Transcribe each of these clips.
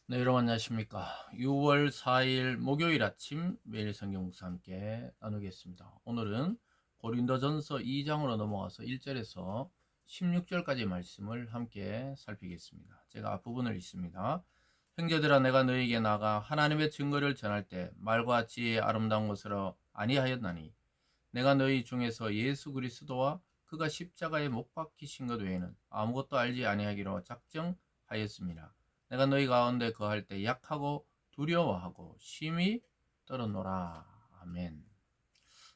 네, 여러분 안녕하십니까. 6월 4일 목요일 아침 매일 성경 묵상 함께 나누겠습니다. 오늘은 고린도전서 2장으로 넘어가서 1절에서 16절까지 말씀을 함께 살피겠습니다. 제가 앞부분을 읽습니다. 형제들아, 내가 너희에게 나가 하나님의 증거를 전할 때 말과 지혜의 아름다운 것으로 아니하였나니 내가 너희 중에서 예수 그리스도와 그가 십자가에 못 박히신 것 외에는 아무것도 알지 아니하기로 작정하였습니다. 내가 너희 가운데 거할 때 약하고 두려워하고 심히 떨어노라. 아멘.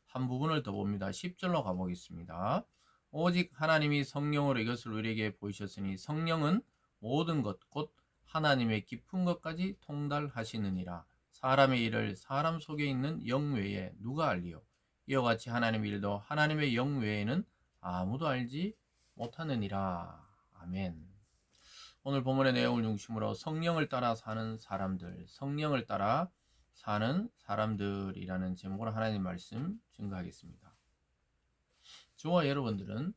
한 부분을 더 봅니다. 10절로 가보겠습니다. 오직 하나님이 성령으로 이것을 우리에게 보이셨으니 성령은 모든 것 곧 하나님의 깊은 것까지 통달하시느니라. 사람의 일을 사람 속에 있는 영 외에 누가 알리요? 이와 같이 하나님의 일도 하나님의 영 외에는 아무도 알지 못하느니라. 아멘. 오늘 본문의 내용을 중심으로 성령을 따라 사는 사람들, 성령을 따라 사는 사람들이라는 제목으로 하나님 말씀 증거하겠습니다. 저와 여러분들은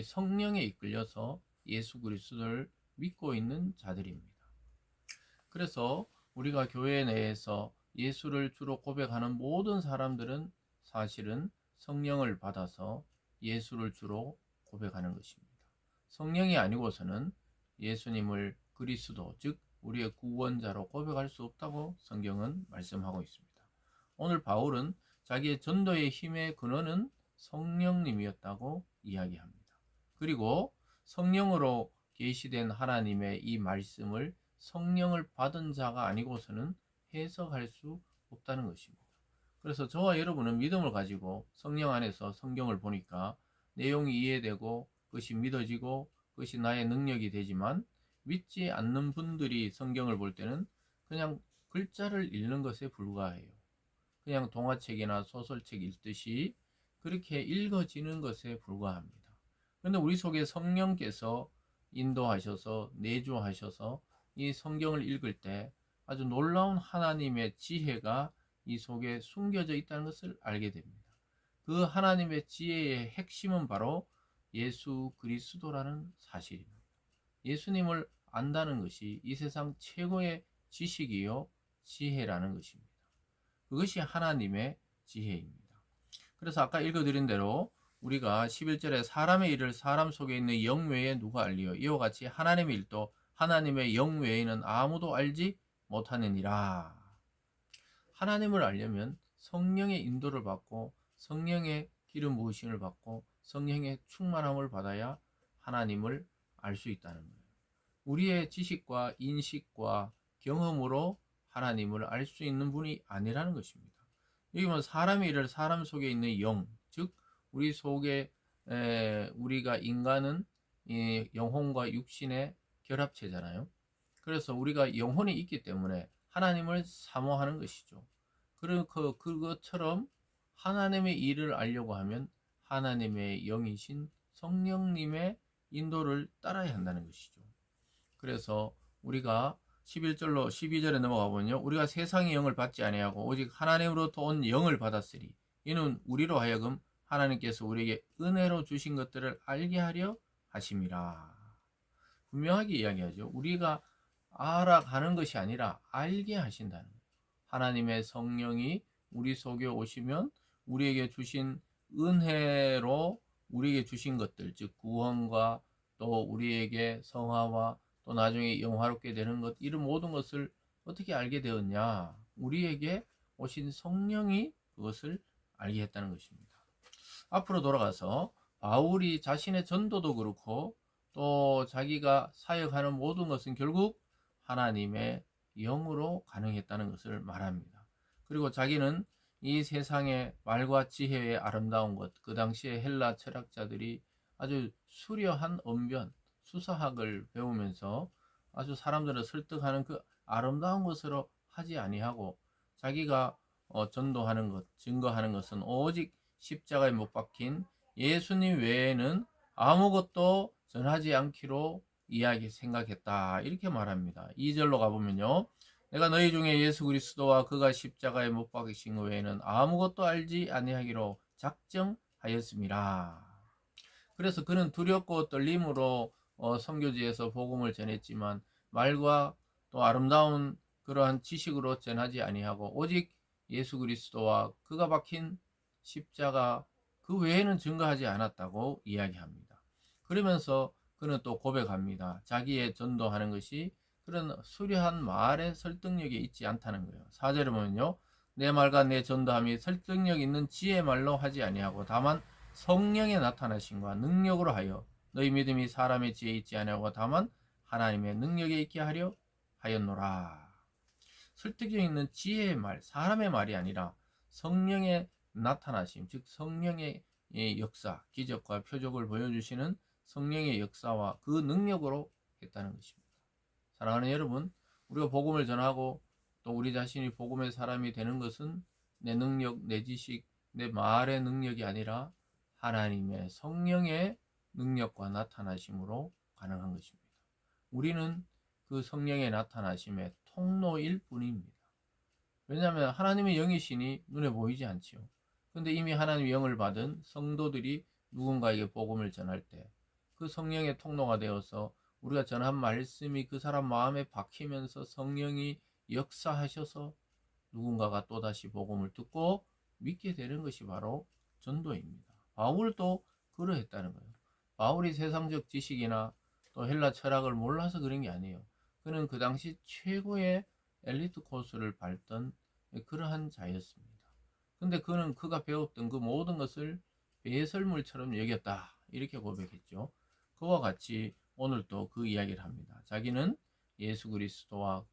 성령에 이끌려서 예수 그리스도를 믿고 있는 자들입니다. 그래서 우리가 교회 내에서 예수를 주로 고백하는 모든 사람들은 사실은 성령을 받아서 예수를 주로 고백하는 것입니다. 성령이 아니고서는 예수님을 그리스도, 즉 우리의 구원자로 고백할 수 없다고 성경은 말씀하고 있습니다. 오늘 바울은 자기의 전도의 힘의 근원은 성령님이었다고 이야기합니다. 그리고 성령으로 계시된 하나님의 이 말씀을 성령을 받은 자가 아니고서는 해석할 수 없다는 것입니다. 그래서 저와 여러분은 믿음을 가지고 성령 안에서 성경을 보니까 내용이 이해되고 그것이 믿어지고 그것이 나의 능력이 되지만 믿지 않는 분들이 성경을 볼 때는 그냥 글자를 읽는 것에 불과해요. 그냥 동화책이나 소설책 읽듯이 그렇게 읽어지는 것에 불과합니다. 그런데 우리 속에 성령께서 인도하셔서 내주하셔서 이 성경을 읽을 때 아주 놀라운 하나님의 지혜가 이 속에 숨겨져 있다는 것을 알게 됩니다. 그 하나님의 지혜의 핵심은 바로 예수 그리스도라는 사실입니다. 예수님을 안다는 것이 이 세상 최고의 지식이요 지혜라는 것입니다. 그것이 하나님의 지혜입니다. 그래서 아까 읽어드린 대로 우리가 11절에 사람의 일을 사람 속에 있는 영 외에 누가 알리요? 이와 같이 하나님의 일도 하나님의 영 외에는 아무도 알지 못하느니라. 하나님을 알려면 성령의 인도를 받고 성령의 기름 부으심을 받고 성령의 충만함을 받아야 하나님을 알 수 있다는 거예요. 우리의 지식과 인식과 경험으로 하나님을 알 수 있는 분이 아니라는 것입니다. 여기 보면 사람의 일을 사람 속에 있는 영, 즉 우리 속에 우리가 인간은 영혼과 육신의 결합체잖아요. 그래서 우리가 영혼이 있기 때문에 하나님을 사모하는 것이죠. 그것처럼 하나님의 일을 알려고 하면 하나님의 영이신 성령님의 인도를 따라야 한다는 것이죠. 그래서 우리가 11절로 12절에 넘어가 보면요. 우리가 세상의 영을 받지 아니하고 오직 하나님으로부터 온 영을 받았으리. 이는 우리로 하여금 하나님께서 우리에게 은혜로 주신 것들을 알게 하려 하심이라. 분명하게 이야기하죠. 우리가 알아가는 것이 아니라 알게 하신다는 거예요. 하나님의 성령이 우리 속에 오시면 우리에게 주신 은혜로 우리에게 주신 것들, 즉 구원과 또 우리에게 성화와 또 나중에 영화롭게 되는 것, 이런 모든 것을 어떻게 알게 되었냐? 우리에게 오신 성령이 그것을 알게 했다는 것입니다. 앞으로 돌아가서 바울이 자신의 전도도 그렇고 또 자기가 사역하는 모든 것은 결국 하나님의 영으로 가능했다는 것을 말합니다. 그리고 자기는 이 세상의 말과 지혜의 아름다운 것, 그 당시에 헬라 철학자들이 아주 수려한 언변, 수사학을 배우면서 아주 사람들을 설득하는 그 아름다운 것으로 하지 아니하고 자기가 전도하는 것, 증거하는 것은 오직 십자가에 못 박힌 예수님 외에는 아무것도 전하지 않기로 생각했다. 이렇게 말합니다. 2절로 가보면요. 내가 너희 중에 예수 그리스도와 그가 십자가에 못 박히신 것 외에는 아무것도 알지 아니하기로 작정하였습니다. 그래서 그는 두렵고 떨림으로 선교지에서 복음을 전했지만 말과 또 아름다운 그러한 지식으로 전하지 아니하고 오직 예수 그리스도와 그가 박힌 십자가 그 외에는 증거하지 않았다고 이야기합니다. 그러면서 그는 또 고백합니다. 자기의 전도하는 것이 그런 수려한 말의 설득력이 있지 않다는 거예요. 4절에 보면요. 내 말과 내 전도함이 설득력 있는 지혜 말로 하지 아니하고 다만 성령의 나타나심과 능력으로 하여 너희 믿음이 사람의 지혜에 있지 아니하고 다만 하나님의 능력에 있게 하려 하였노라. 설득력 있는 지혜의 말, 사람의 말이 아니라 성령의 나타나심, 즉 성령의 역사, 기적과 표적을 보여주시는 성령의 역사와 그 능력으로 했다는 것입니다. 사랑하는 여러분, 우리가 복음을 전하고 또 우리 자신이 복음의 사람이 되는 것은 내 능력, 내 지식, 내 말의 능력이 아니라 하나님의 성령의 능력과 나타나심으로 가능한 것입니다. 우리는 그 성령의 나타나심의 통로일 뿐입니다. 왜냐하면 하나님의 영이시니 눈에 보이지 않지요. 근데 이미 하나님의 영을 받은 성도들이 누군가에게 복음을 전할 때 그 성령의 통로가 되어서 우리가 전한 말씀이 그 사람 마음에 박히면서 성령이 역사하셔서 누군가가 또다시 복음을 듣고 믿게 되는 것이 바로 전도입니다. 바울도 그러했다는 거예요. 바울이 세상적 지식이나 또 헬라 철학을 몰라서 그런 게 아니에요. 그는 그 당시 최고의 엘리트 코스를 밟던 그러한 자였습니다. 근데 그는 그가 배웠던 그 모든 것을 배설물처럼 여겼다. 이렇게 고백했죠. 그와 같이 오늘 또 그 이야기를 합니다. 자기는 예수 그리스도와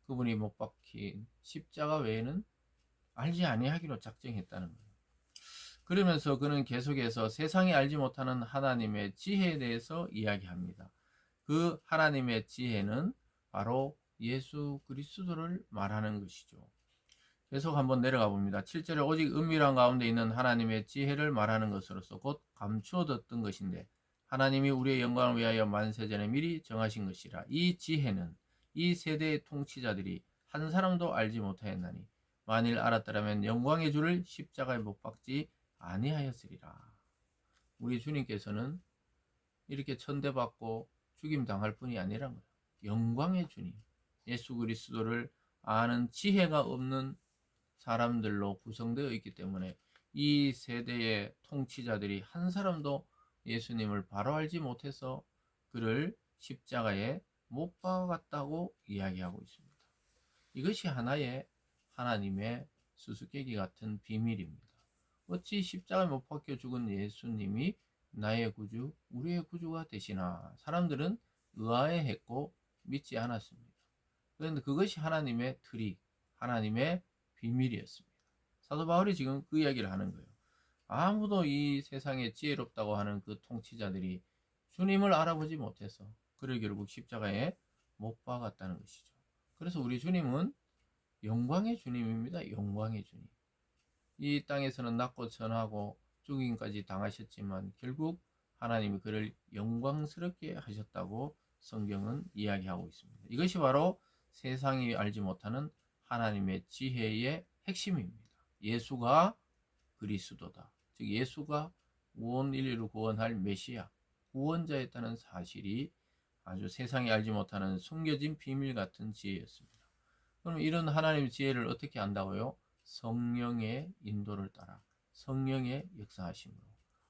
그분이 못 박힌 십자가 외에는 알지 아니하기로 작정했다는 거예요. 그러면서 그는 계속해서 세상이 알지 못하는 하나님의 지혜에 대해서 이야기합니다. 그 하나님의 지혜는 바로 예수 그리스도를 말하는 것이죠. 계속 한번 내려가 봅니다. 7절에 오직 은밀한 가운데 있는 하나님의 지혜를 말하는 것으로서 곧 감추어뒀던 것인데 하나님이 우리의 영광을 위하여 만세전에 미리 정하신 것이라. 이 지혜는 이 세대의 통치자들이 한 사람도 알지 못하였나니 만일 알았더라면 영광의 주를 십자가에 못 박지 아니하였으리라. 우리 주님께서는 이렇게 천대받고 죽임당할 뿐이 아니란 거예요. 영광의 주님 예수 그리스도를 아는 지혜가 없는 사람들로 구성되어 있기 때문에 이 세대의 통치자들이 한 사람도 예수님을 바로 알지 못해서 그를 십자가에 못 박았다고 이야기하고 있습니다. 이것이 하나의 하나님의 수수께끼 같은 비밀입니다. 어찌 십자가에 못 박혀 죽은 예수님이 나의 구주, 우리의 구주가 되시나? 사람들은 의아해했고 믿지 않았습니다. 그런데 그것이 하나님의 트릭, 하나님의 비밀이었습니다. 사도 바울이 지금 그 이야기를 하는 거예요. 아무도 이 세상에 지혜롭다고 하는 그 통치자들이 주님을 알아보지 못해서 그를 결국 십자가에 못 박았다는 것이죠. 그래서 우리 주님은 영광의 주님입니다. 영광의 주님. 이 땅에서는 낮고 천하고 죽임까지 당하셨지만 결국 하나님이 그를 영광스럽게 하셨다고 성경은 이야기하고 있습니다. 이것이 바로 세상이 알지 못하는 하나님의 지혜의 핵심입니다. 예수가 그리스도다. 즉 예수가 온 인류를 구원할 메시아, 구원자였다는 사실이 아주 세상이 알지 못하는 숨겨진 비밀 같은 지혜였습니다. 그럼 이런 하나님의 지혜를 어떻게 안다고요? 성령의 인도를 따라 성령의 역사하심으로.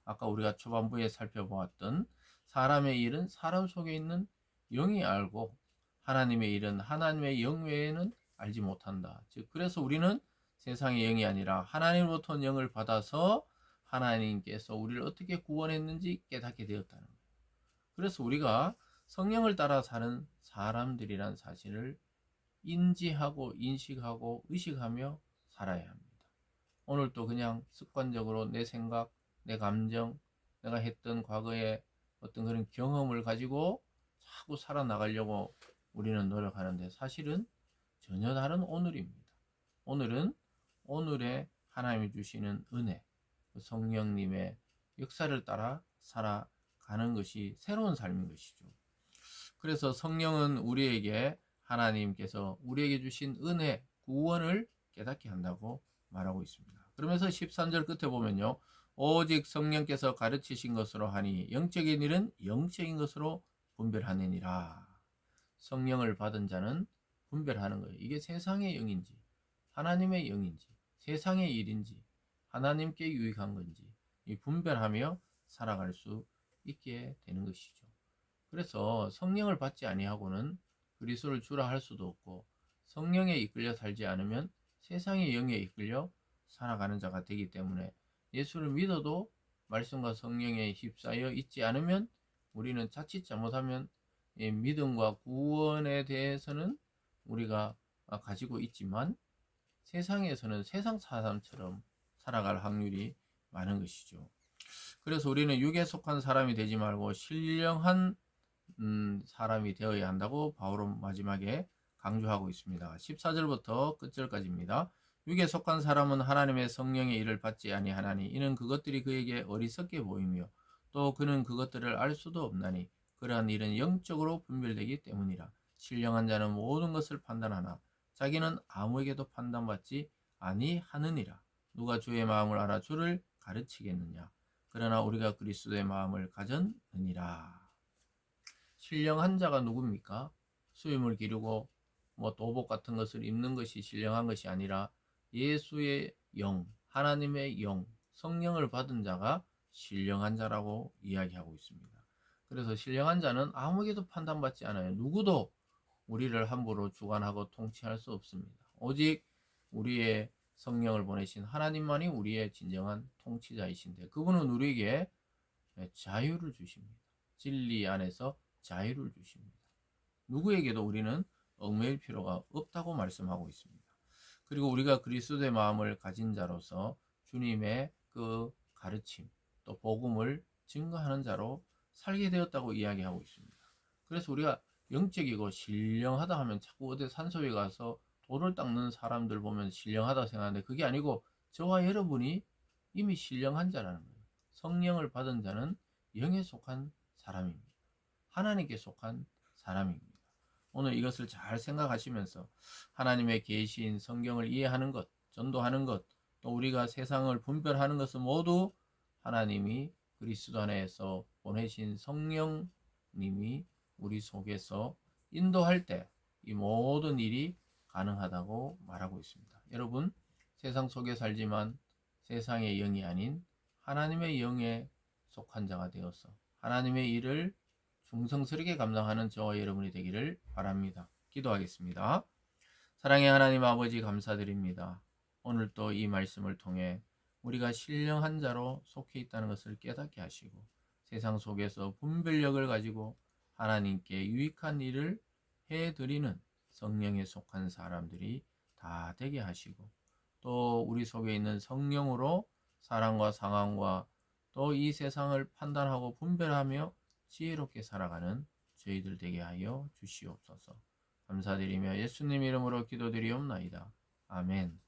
아까 우리가 초반부에 살펴보았던 사람의 일은 사람 속에 있는 영이 알고 하나님의 일은 하나님의 영 외에는 알지 못한다. 즉 그래서 우리는 세상의 영이 아니라 하나님으로부터 영을 받아서 하나님께서 우리를 어떻게 구원했는지 깨닫게 되었다는 거예요. 그래서 우리가 성령을 따라 사는 사람들이란 사실을 인지하고 인식하고 의식하며 살아야 합니다. 오늘도 그냥 습관적으로 내 생각, 내 감정, 내가 했던 과거의 어떤 그런 경험을 가지고 자꾸 살아나가려고 우리는 노력하는데 사실은 전혀 다른 오늘입니다. 오늘은 오늘의 하나님이 주시는 은혜, 성령님의 역사를 따라 살아가는 것이 새로운 삶인 것이죠. 그래서 성령은 우리에게 하나님께서 우리에게 주신 은혜, 구원을 깨닫게 한다고 말하고 있습니다. 그러면서 13절 끝에 보면요. 오직 성령께서 가르치신 것으로 하니 영적인 일은 영적인 것으로 분별하느니라. 성령을 받은 자는 분별하는 거예요. 이게 세상의 영인지 하나님의 영인지 세상의 일인지 하나님께 유익한 건지 이 분별하며 살아갈 수 있게 되는 것이죠. 그래서 성령을 받지 아니하고는 그리스도를 주라 할 수도 없고 성령에 이끌려 살지 않으면 세상의 영에 이끌려 살아가는 자가 되기 때문에 예수를 믿어도 말씀과 성령에 휩싸여 있지 않으면 우리는 자칫 잘못하면 믿음과 구원에 대해서는 우리가 가지고 있지만 세상에서는 세상 사람처럼 살아갈 확률이 많은 것이죠. 그래서 우리는 육에 속한 사람이 되지 말고 신령한 사람이 되어야 한다고 바울은 마지막에 강조하고 있습니다. 14절부터 끝절까지입니다. 육에 속한 사람은 하나님의 성령의 일을 받지 아니하나니 이는 그것들이 그에게 어리석게 보이며 또 그는 그것들을 알 수도 없나니 그러한 일은 영적으로 분별되기 때문이라. 신령한 자는 모든 것을 판단하나 자기는 아무에게도 판단받지 아니하느니라. 누가 주의 마음을 알아 주를 가르치겠느냐. 그러나 우리가 그리스도의 마음을 가졌느니라. 신령한 자가 누굽니까? 수염을 기르고 도복 같은 것을 입는 것이 신령한 것이 아니라 예수의 영, 하나님의 영, 성령을 받은 자가 신령한 자라고 이야기하고 있습니다. 그래서 신령한 자는 아무에게도 판단받지 않아요. 누구도 우리를 함부로 주관하고 통치할 수 없습니다. 오직 우리의 성령을 보내신 하나님만이 우리의 진정한 통치자이신데 그분은 우리에게 자유를 주십니다. 진리 안에서 자유를 주십니다. 누구에게도 우리는 얽매일 필요가 없다고 말씀하고 있습니다. 그리고 우리가 그리스도의 마음을 가진 자로서 주님의 그 가르침 또 복음을 증거하는 자로 살게 되었다고 이야기하고 있습니다. 그래서 우리가 영적이고 신령하다 하면 자꾸 어디 산소에 가서 돌을 닦는 사람들 보면 신령하다 생각하는데 그게 아니고 저와 여러분이 이미 신령한 자라는 거예요. 성령을 받은 자는 영에 속한 사람입니다. 하나님께 속한 사람입니다. 오늘 이것을 잘 생각하시면서 하나님의 계시인 성경을 이해하는 것, 전도하는 것, 또 우리가 세상을 분별하는 것은 모두 하나님이 그리스도 안에서 보내신 성령님이 우리 속에서 인도할 때 이 모든 일이 가능하다고 말하고 있습니다. 여러분, 세상 속에 살지만 세상의 영이 아닌 하나님의 영에 속한 자가 되어서 하나님의 일을 충성스럽게 감당하는 저와 여러분이 되기를 바랍니다. 기도하겠습니다. 사랑의 하나님 아버지 감사드립니다. 오늘 또 이 말씀을 통해 우리가 신령한 자로 속해 있다는 것을 깨닫게 하시고 세상 속에서 분별력을 가지고 하나님께 유익한 일을 해드리는 성령에 속한 사람들이 다 되게 하시고 또 우리 속에 있는 성령으로 사랑과 상황과 또 이 세상을 판단하고 분별하며 지혜롭게 살아가는 저희들 되게 하여 주시옵소서. 감사드리며 예수님 이름으로 기도드리옵나이다. 아멘.